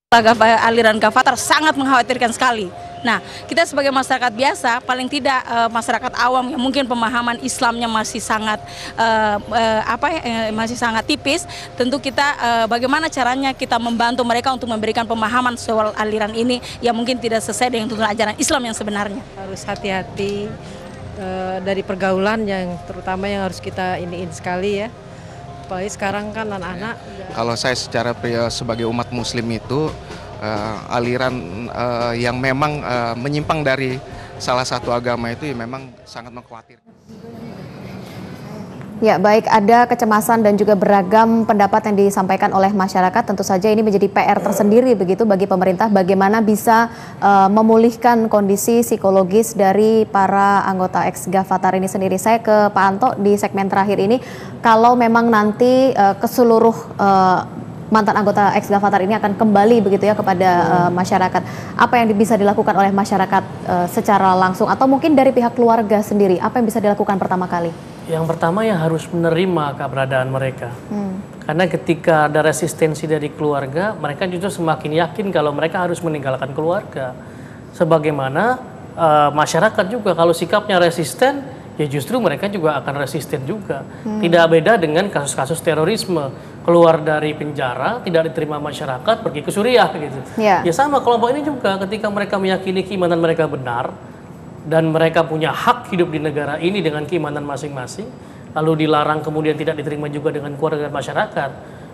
aliran Gavatar sangat mengkhawatirkan sekali. Nah, kita sebagai masyarakat biasa, paling tidak masyarakat awam yang mungkin pemahaman Islamnya masih sangat masih sangat tipis, tentu kita bagaimana caranya kita membantu mereka untuk memberikan pemahaman soal aliran ini yang mungkin tidak sesuai dengan tuntunan ajaran Islam yang sebenarnya. Harus hati-hati dari pergaulan yang terutama yang harus kita iniin sekali ya. Apalagi sekarang kan anak-anak. Kalau saya secara sebagai umat Muslim itu aliran yang memang menyimpang dari salah satu agama itu ya memang sangat mengkhawatirkan. Ya, baik, ada kecemasan dan juga beragam pendapat yang disampaikan oleh masyarakat. Tentu saja ini menjadi PR tersendiri begitu bagi pemerintah, bagaimana bisa memulihkan kondisi psikologis dari para anggota ex-Gavatar ini sendiri. Saya ke Pak Anto di segmen terakhir ini, kalau memang nanti keseluruh mantan anggota ex-Gavatar ini akan kembali begitu ya kepada masyarakat, apa yang bisa dilakukan oleh masyarakat secara langsung atau mungkin dari pihak keluarga sendiri, apa yang bisa dilakukan pertama kali? Yang pertama yang harus menerima keberadaan mereka. Karena ketika ada resistensi dari keluarga, mereka justru semakin yakin kalau mereka harus meninggalkan keluarga. Sebagaimana masyarakat juga kalau sikapnya resisten, ya justru mereka juga akan resisten juga. Tidak beda dengan kasus-kasus terorisme. Keluar dari penjara, tidak diterima masyarakat, pergi ke Suriah gitu. Ya sama kelompok ini juga ketika mereka meyakini keimanan mereka benar, dan mereka punya hak hidup di negara ini dengan keimanan masing-masing, lalu dilarang kemudian tidak diterima juga dengan keluarga dan masyarakat,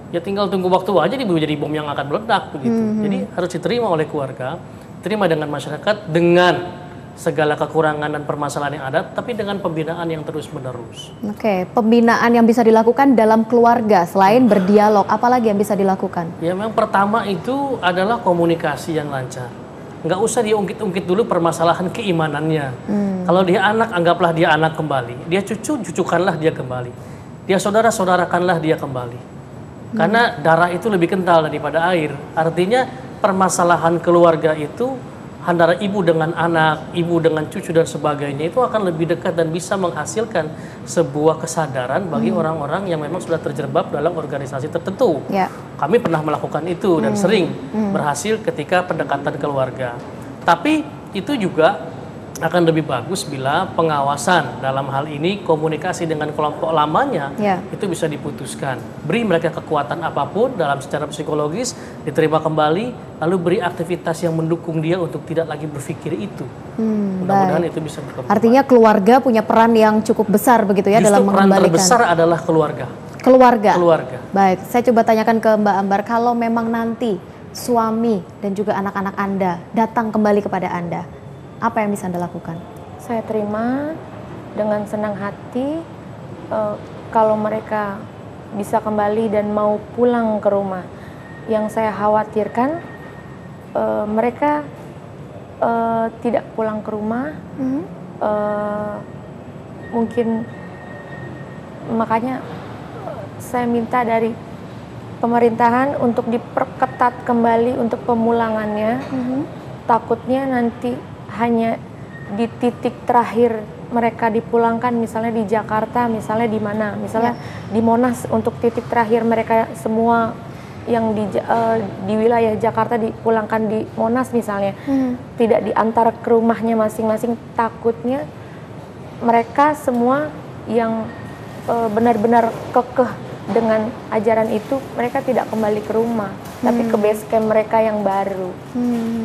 ya tinggal tunggu waktu aja jadi bom yang akan meledak begitu. Jadi harus diterima oleh keluarga, diterima dengan masyarakat dengan segala kekurangan dan permasalahan yang ada, tapi dengan pembinaan yang terus-menerus. Oke, pembinaan yang bisa dilakukan dalam keluarga selain berdialog, apalagi yang bisa dilakukan? Ya, memang pertama itu adalah komunikasi yang lancar. Nggak usah diungkit-ungkit dulu permasalahan keimanannya. Kalau dia anak, anggaplah dia anak kembali. Dia cucu, cucukanlah dia kembali. Dia saudara-saudarakanlah dia kembali. Karena darah itu lebih kental daripada air. Artinya permasalahan keluarga itu antara ibu dengan anak, ibu dengan cucu dan sebagainya itu akan lebih dekat dan bisa menghasilkan sebuah kesadaran bagi orang-orang yang memang sudah terjerembab dalam organisasi tertentu. Kami pernah melakukan itu dan sering berhasil ketika pendekatan keluarga. Tapi itu juga akan lebih bagus bila pengawasan dalam hal ini komunikasi dengan kelompok lamanya itu bisa diputuskan. Beri mereka kekuatan apapun dalam secara psikologis, diterima kembali, lalu beri aktivitas yang mendukung dia untuk tidak lagi berpikir itu. Mudah-mudahan itu bisa berkembang. Artinya keluarga punya peran yang cukup besar begitu ya. Justru dalam mengembalikan. Peran terbesar adalah keluarga. Keluarga. Baik, saya coba tanyakan ke Mbak Ambar, kalau memang nanti suami dan juga anak-anak Anda datang kembali kepada Anda, apa yang bisa Anda lakukan? Saya terima dengan senang hati kalau mereka bisa kembali dan mau pulang ke rumah. Yang saya khawatirkan mereka tidak pulang ke rumah, mungkin makanya saya minta dari pemerintahan untuk diperketat kembali untuk pemulangannya. Takutnya nanti hanya di titik terakhir mereka dipulangkan, misalnya di Jakarta, misalnya di mana, misalnya di Monas untuk titik terakhir mereka semua yang di wilayah Jakarta dipulangkan di Monas misalnya, tidak diantar ke rumahnya masing-masing. Takutnya mereka semua yang benar-benar kekeh dengan ajaran itu, mereka tidak kembali ke rumah, tapi ke base camp mereka yang baru.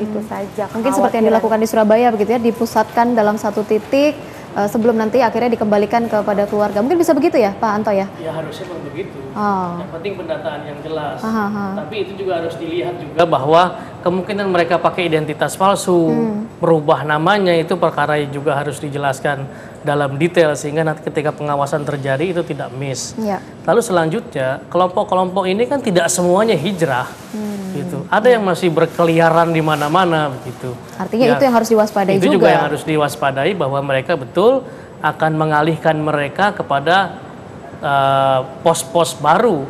Itu saja. Mungkin seperti yang dilakukan di Surabaya begitu ya, dipusatkan dalam satu titik sebelum nanti akhirnya dikembalikan kepada keluarga. Mungkin bisa begitu ya, Pak Anto ya? Ya harusnya memang begitu. Yang penting pendataan yang jelas. Tapi itu juga harus dilihat juga bahwa kemungkinan mereka pakai identitas palsu, merubah namanya, itu perkara yang juga harus dijelaskan dalam detail sehingga nanti ketika pengawasan terjadi itu tidak miss. Lalu selanjutnya kelompok-kelompok ini kan tidak semuanya hijrah, gitu. Ada yang masih berkeliaran di mana-mana, begitu. Artinya itu yang harus diwaspadai juga. Itu juga yang harus diwaspadai bahwa mereka betul akan mengalihkan mereka kepada pos-pos baru.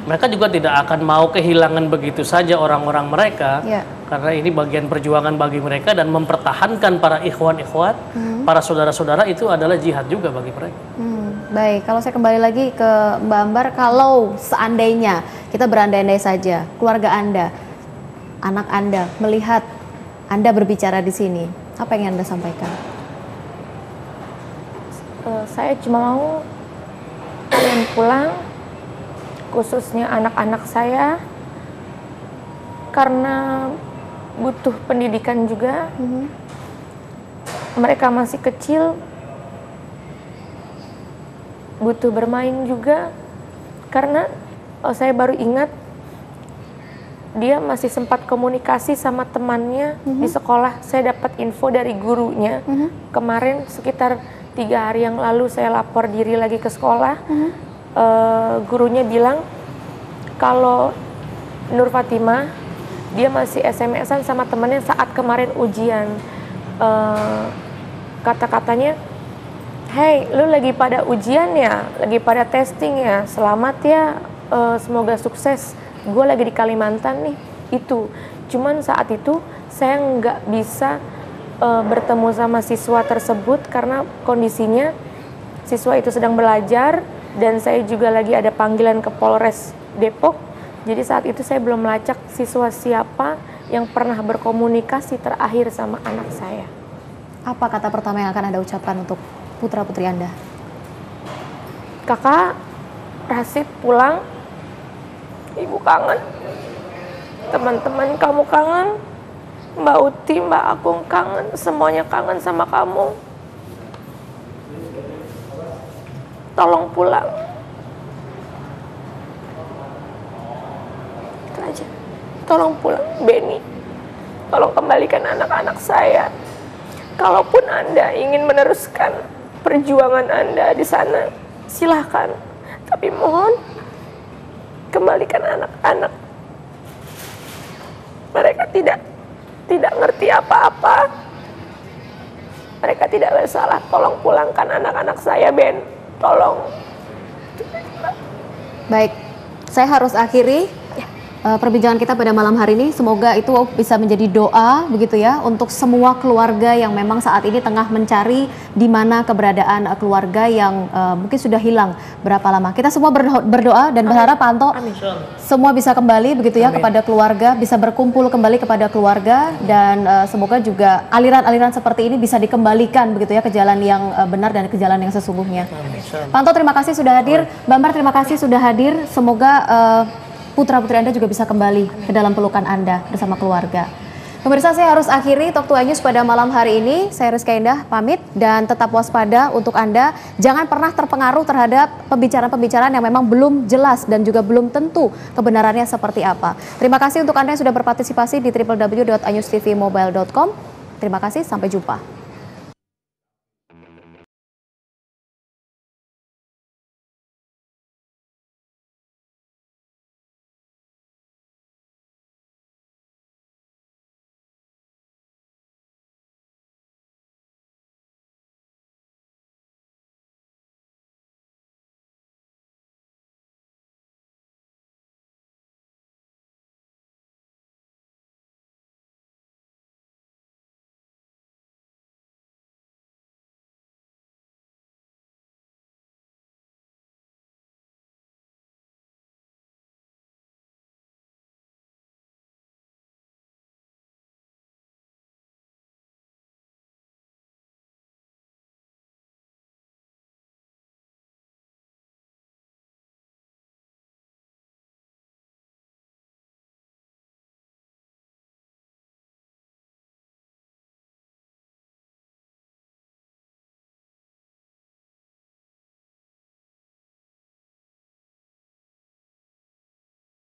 Mereka juga tidak akan mau kehilangan begitu saja orang-orang mereka, karena ini bagian perjuangan bagi mereka dan mempertahankan para ikhwan-ikhwat, para saudara-saudara itu adalah jihad juga bagi mereka. Baik, kalau saya kembali lagi ke Mbak Ambar, kalau seandainya kita berandai-andai saja, keluarga Anda anak Anda melihat Anda berbicara di sini? Apa yang Anda sampaikan? Saya cuma mau kalian pulang, khususnya anak-anak saya, karena butuh pendidikan juga. Mereka masih kecil, butuh bermain juga. Karena saya baru ingat dia masih sempat komunikasi sama temannya di sekolah. Saya dapat info dari gurunya kemarin sekitar 3 hari yang lalu saya lapor diri lagi ke sekolah. Gurunya bilang kalau Nur Fatimah dia masih SMS-an sama temannya saat kemarin ujian. Kata-katanya, "Hey, lu lagi pada ujian ya? Lagi pada testing ya? Selamat ya, semoga sukses. Gue lagi di Kalimantan nih." Itu. Cuman saat itu saya nggak bisa bertemu sama siswa tersebut karena kondisinya siswa itu sedang belajar dan saya juga lagi ada panggilan ke Polres Depok. Jadi saat itu saya belum melacak siswa siapa yang pernah berkomunikasi terakhir sama anak saya. Apa kata pertama yang akan Anda ucapkan untuk putra-putri Anda? Kakak, Rasid pulang. Ibu kangen. Teman-teman kamu kangen. Mbak Uti, Mbak Agung kangen. Semuanya kangen sama kamu. Tolong pulang. Itu aja. Tolong pulang, Beni. Tolong kembalikan anak-anak saya. Kalaupun Anda ingin meneruskan perjuangan Anda di sana, silahkan. Tapi mohon, kembalikan anak-anak. Mereka tidak ngerti apa-apa. Mereka tidak bersalah. Tolong pulangkan anak-anak saya, Ben. Tolong. Baik, saya harus akhiri perbincangan kita pada malam hari ini. Semoga itu bisa menjadi doa begitu ya untuk semua keluarga yang memang saat ini tengah mencari di mana keberadaan keluarga yang mungkin sudah hilang berapa lama. Kita semua berdoa dan berharap Pak Anto semua bisa kembali begitu ya kepada keluarga, bisa berkumpul kembali kepada keluarga, dan semoga juga aliran-aliran seperti ini bisa dikembalikan begitu ya ke jalan yang benar dan ke jalan yang sesungguhnya. Pak Anto, terima kasih sudah hadir. Mbak Mar, terima kasih sudah hadir. Semoga putra-putri Anda juga bisa kembali ke dalam pelukan Anda bersama keluarga. Pemirsa, saya harus akhiri Talk to News pada malam hari ini. Saya Rizka Indah pamit dan tetap waspada untuk Anda. Jangan pernah terpengaruh terhadap pembicaraan-pembicaraan yang memang belum jelas dan juga belum tentu kebenarannya seperti apa. Terima kasih untuk Anda yang sudah berpartisipasi di www.anyustvmobile.com. Terima kasih, sampai jumpa.